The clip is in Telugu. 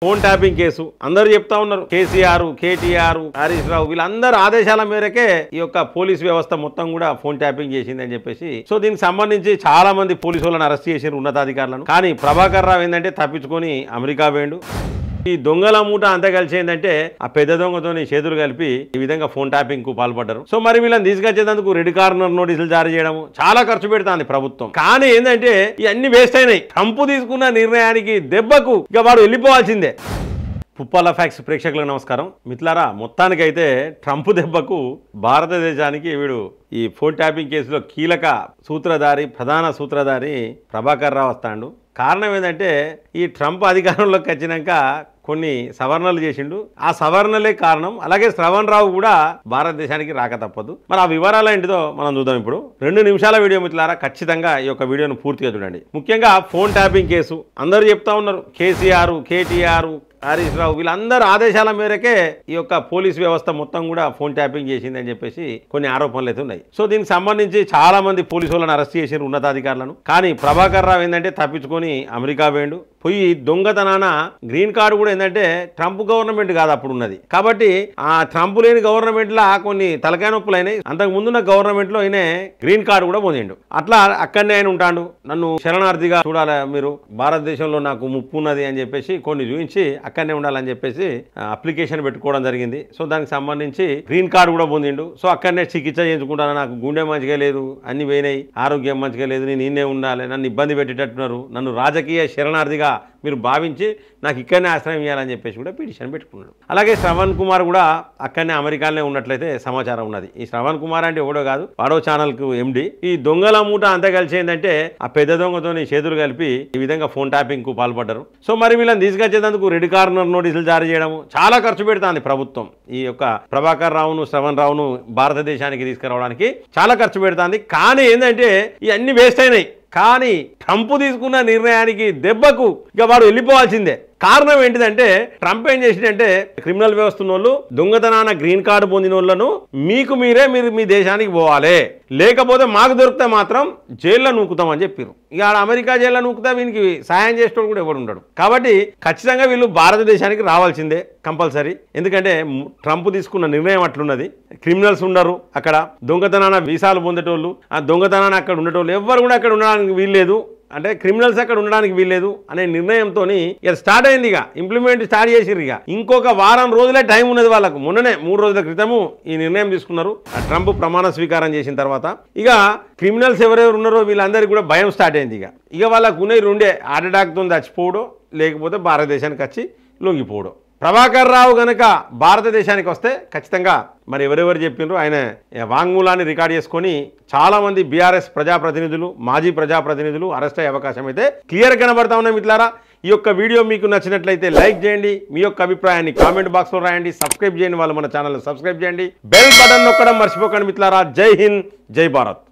ఫోన్ ట్యాపింగ్ కేసు అందరూ చెప్తా ఉన్నారు. కేసీఆర్, కేటీఆర్, హరీష్ రావు వీళ్ళందరూ ఆదేశాల మేరకే ఈ యొక్క పోలీస్ వ్యవస్థ మొత్తం కూడా ఫోన్ ట్యాపింగ్ చేసింది అని చెప్పేసి సో దీనికి సంబంధించి చాలా మంది పోలీసు వాళ్ళని అరెస్ట్ చేశారు, ఉన్నతాధికారులను. కానీ ప్రభాకర్ రావు ఏంటంటే తప్పించుకొని అమెరికా పోయిండు. ఈ దొంగల మూట అంతా కలిసి ఏంటంటే ఆ పెద్ద దొంగతోని చేతులు కలిపి ఈ విధంగా ఫోన్ ట్యాపింగ్ కు పాల్పడ్డారు. సో మరి వీళ్ళని తీసుకొచ్చేందుకు రెడ్ కార్నర్ నోటీసులు జారీ చేయడం చాలా ఖర్చు పెడుతుంది ప్రభుత్వం. కానీ ఏంటంటే ఇవన్నీ వేస్ట్ అయినాయి. ట్రంప్ తీసుకున్న నిర్ణయానికి దెబ్బకు ఇక వాడు వెళ్ళిపోవాల్సిందే. పుప్పాల ఫ్యాక్స్ ప్రేక్షకులకు నమస్కారం. మిత్రులారా, మొత్తానికైతే ట్రంప్ దెబ్బకు భారతదేశానికి వీడు ఈ ఫోన్ ట్యాపింగ్ కేసులో కీలక సూత్రధారి, ప్రధాన సూత్రధారి ప్రభాకర్ రావు వస్తాడు. కారణం ఏంటంటే ఈ ట్రంప్ అధికారంలోకి వచ్చినాక కొన్ని సవరణలు చేసిండు. ఆ సవరణలే కారణం. అలాగే శ్రవణ్ రావు కూడా భారతదేశానికి రాక తప్పదు. మరి ఆ వివరాలు ఏంటిదో మనం చూద్దాం. ఇప్పుడు 2 నిమిషాల వీడియో మిత్రులారా, ఖచ్చితంగా ఈ యొక్క వీడియోను పూర్తిగా చూడండి. ముఖ్యంగా ఫోన్ ట్యాపింగ్ కేసు అందరూ చెప్తా ఉన్నారు. కేసీఆర్, కేటీఆర్, హరీష్ రావు వీళ్ళందరూ ఆదేశాల మేరకే ఈ యొక్క పోలీస్ వ్యవస్థ మొత్తం కూడా ఫోన్ ట్యాపింగ్ చేసింది అని చెప్పేసి కొన్ని ఆరోపణలు అయితే ఉన్నాయి. సో దీనికి సంబంధించి చాలా మంది పోలీసు వాళ్ళని అరెస్ట్ చేశారు, ఉన్నతాధికారులను. కానీ ప్రభాకర్ రావు ఏంటంటే తప్పించుకొని అమెరికా పోయిండు. పోయి దొంగతనాన గ్రీన్ కార్డు కూడా ఏంటంటే ట్రంప్ గవర్నమెంట్ కాదు అప్పుడు ఉన్నది. కాబట్టి ఆ ట్రంప్ లేని గవర్నమెంట్ లా కొన్ని తలకాయ నొప్పులు అయినాయి. అంతకు ముందున్న గవర్నమెంట్ లో ఆయన గ్రీన్ కార్డు కూడా పొందిండు. అట్లా అక్కడనే ఆయన ఉంటాడు. నన్ను శరణార్థిగా చూడాలి, మీరు భారతదేశంలో నాకు ముప్పు ఉన్నది అని చెప్పేసి కొన్ని చూపించి అక్కడనే ఉండాలని చెప్పేసి అప్లికేషన్ పెట్టుకోవడం జరిగింది. సో దానికి సంబంధించి గ్రీన్ కార్డు కూడా పొందిండు. సో అక్కడనే చికిత్స చేయించుకుంటాను, నాకు గుండె మంచిగా లేదు, అన్ని పోయినాయి, ఆరోగ్యం మంచిగా లేదు, నేను ఈయనే ఉండాలి, నన్ను ఇబ్బంది పెట్టేటట్టున్నారు, నన్ను రాజకీయ శరణార్థిగా మీరు భావించి నాకు ఇక్కడనే ఆశ్రయం ఇవ్వాలని చెప్పేసి కూడా పిటిషన్ పెట్టుకున్నాడు. అలాగే శ్రవణ్ కుమార్ కూడా అక్కడనే అమెరికాలోనే ఉన్నట్లయితే సమాచారం ఉన్నది. ఈ శ్రవణ్ కుమార్ అంటే ఎవడో కాదు, వాడో ఛానల్ కు ఎండి. ఈ దొంగల మూట అంతా కలిసి ఏంటంటే ఆ పెద్ద దొంగతోని చేతులు కలిపి ఈ విధంగా ఫోన్ ట్యాపింగ్ కు పాల్పడ్డారు. సో మరి వీళ్ళని తీసుకొచ్చేందుకు రెడ్ కార్నర్ నోటీసులు జారీ చేయడం చాలా ఖర్చు పెడుతుంది ప్రభుత్వం. ఈ యొక్క ప్రభాకర్ రావును, శ్రవణ్ రావును భారతదేశానికి తీసుకురావడానికి చాలా ఖర్చు పెడుతుంది. కానీ ఏంటంటే ఇవన్నీ వేస్ట్ అయినాయి. కానీ ట్రంప్ తీసుకున్న నిర్ణయానికి దెబ్బకు ఇక వాడు వెళ్ళిపోవాల్సిందే. కారణం ఏంటిదంటే ట్రంప్ ఏం చేసిందంటే క్రిమినల్ వ్యవస్థ వాళ్ళు దొంగతనాన గ్రీన్ కార్డు పొందిన వాళ్ళను మీరు మీ దేశానికి పోవాలి, లేకపోతే మాకు దొరికితే మాత్రం జైల్లో నూకుతామని చెప్పారు. ఇక అమెరికా జైల్లో నూకుతా వీనికి సాయం చేసేటోడు కూడా ఎవడు ఉండడు. కాబట్టి ఖచ్చితంగా వీళ్ళు భారతదేశానికి రావాల్సిందే కంపల్సరీ. ఎందుకంటే ట్రంప్ తీసుకున్న నిర్ణయం అట్లున్నది. క్రిమినల్స్ ఉండరు అక్కడ, దొంగతనాన వీసాలు పొందేటోళ్ళు, ఆ దొంగతనాన అక్కడ ఉండేటోళ్ళు ఎవ్వరు కూడా అక్కడ ఉండడానికి వీల్లేదు, అంటే క్రిమినల్స్ అక్కడ ఉండడానికి వీల్లేదు అనే నిర్ణయంతో ఇక స్టార్ట్ అయింది. ఇక ఇంప్లిమెంట్ స్టార్ట్ చేసిర్రు. ఇక ఇంకొక వారం రోజులే టైం ఉన్నది వాళ్ళకు. మొన్ననే 3 రోజుల క్రితము ఈ నిర్ణయం తీసుకున్నారు ట్రంప్ ప్రమాణ స్వీకారం చేసిన తర్వాత. ఇక క్రిమినల్స్ ఎవరెవరు ఉన్నారో వీళ్ళందరికీ కూడా భయం స్టార్ట్ అయింది. ఇక వాళ్ళకు ఉన్నవి 2 హార్ట్ అటాక్తో చచ్చిపోవడం, లేకపోతే భారతదేశానికి వచ్చి లొంగిపోవడం. ప్రభాకర్ రావు గనక భారతదేశానికి వస్తే ఖచ్చితంగా మరి ఎవరెవరు చెప్పినారు ఆయన వాంగ్మూలాన్ని రికార్డ్ చేసుకొని చాలా మంది బీఆర్ఎస్ ప్రజాప్రతినిధులు, మాజీ ప్రజాప్రతినిధులు అరెస్ట్ అయ్యే అవకాశం అయితే క్లియర్ కనబడతా ఉన్నాయి. మిత్రులారా, ఈ యొక్క వీడియో మీకు నచ్చినట్లయితే లైక్ చేయండి, మీ యొక్క అభిప్రాయాన్ని కామెంట్ బాక్స్లో రాయండి, సబ్స్క్రైబ్ చేయండి, వాళ్ళు మన ఛానల్ సబ్స్క్రైబ్ చేయండి, బెల్ బటన్ నొక్కడం మర్చిపోకండి. మిత్రులారా, జై హింద్, జై భారత్.